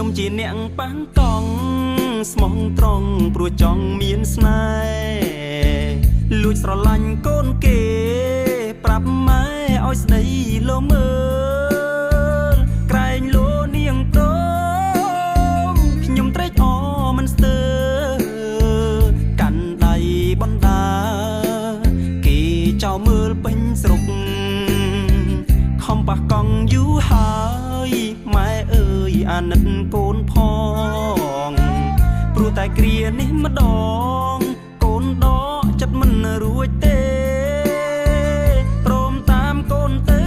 ខ្ញុំជាអ្នកប៉ាំងកង់ស្មងត្រង់ព្រោះចង់មានស្នេហ៍លួចស្រឡាញ់កូនគេប្រាប់ម៉ែឲ្យស្ដីលោមើលក្រែងលោនាងព្រមខ្ញុំត្រេកអរមិនស្ទើរកាន់ដៃបណ្ដាគេចោលមើលពេញស្រុកខំប៉ះកង់យូរហើយម៉ែអើយអាណិតកូនផងព្រោះតែគ្រានេះម្ដងកូនដកចិត្តមិនរួចទេព្រមតាមកូនទៅ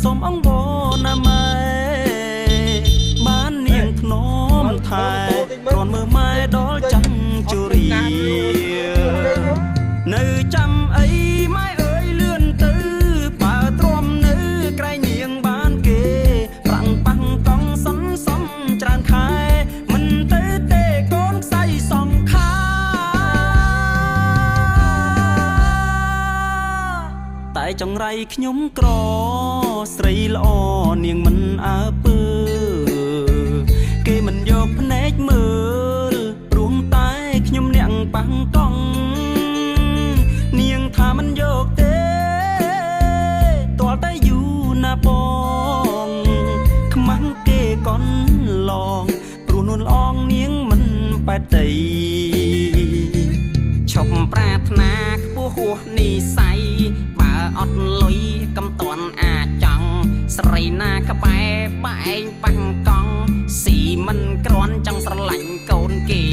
សូមអង្វរណាម៉ែបាននាងធ្នមថែគ្រាន់មើលម៉ែដល់ចាំជរីនៅចាំអីម៉ែអើយលឿនទៅបើទ្រាំនៅក្រែងនាងបានគេប្រាំងប៉ាំងកង់សន្សំច្រើនខែមិនទៅទេកូនខ្សែសងខាតែចង្រៃខ្ញុំក្រស្រីល្អនាងមិនអើពើគេមិនយកភ្នែកមើលរួមតែខ្ញុំអ្នកប៉ាំងកង់នាងថាមិនយកទេទាល់តែយូរណាបងខ្មាំងគេកន់ឡងព្រោះនួនអងនាងមិនបែតៃឈប់ប្រាថ្នាខ្ពស់ហួសនិស័យបើអត់លុយកំតន់អាចចង់ស្រីណាក្បែរបែងប៉ាំងកង់ស៊ីមិនគ្រាន់ចង់ស្រឡាញ់កូនគេ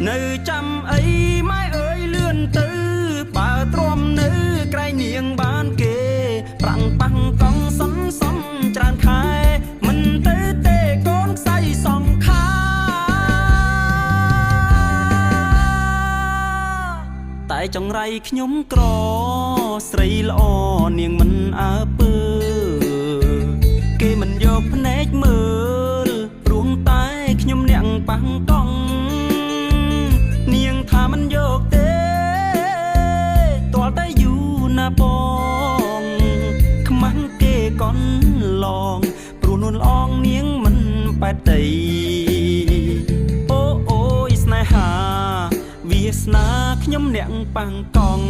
នៅចាំអីម៉ែអើយលឿនទៅបើទ្រាំនៅក្រែងនាងបានគេប្រាំងប៉ាំងកង់សន្សំច្រើនខែមិនទៅទេកូនខ្សែសងខាតែចង្រៃខ្ញុំក្រស្រីល្អនាងមិនអើពើគេមិនយកភ្នែកមើលរួមតែខ្ញុំអ្នកប៉ាំងកង់នាងថាមិនយកទេទាល់តែយូរណាបងខ្មាំងគេកន់ឡងព្រោះនួនអងនាងមិនបែតៃអូអូយស្នេហាវាសនាខ្ញុំអ្នកប៉ាំងកង់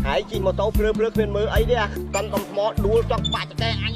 ហើយជិះម៉ូតូព្រឺគ្មានមើលអីទេអាតាន់តំថ្មដួលចង់បាច់តែអញ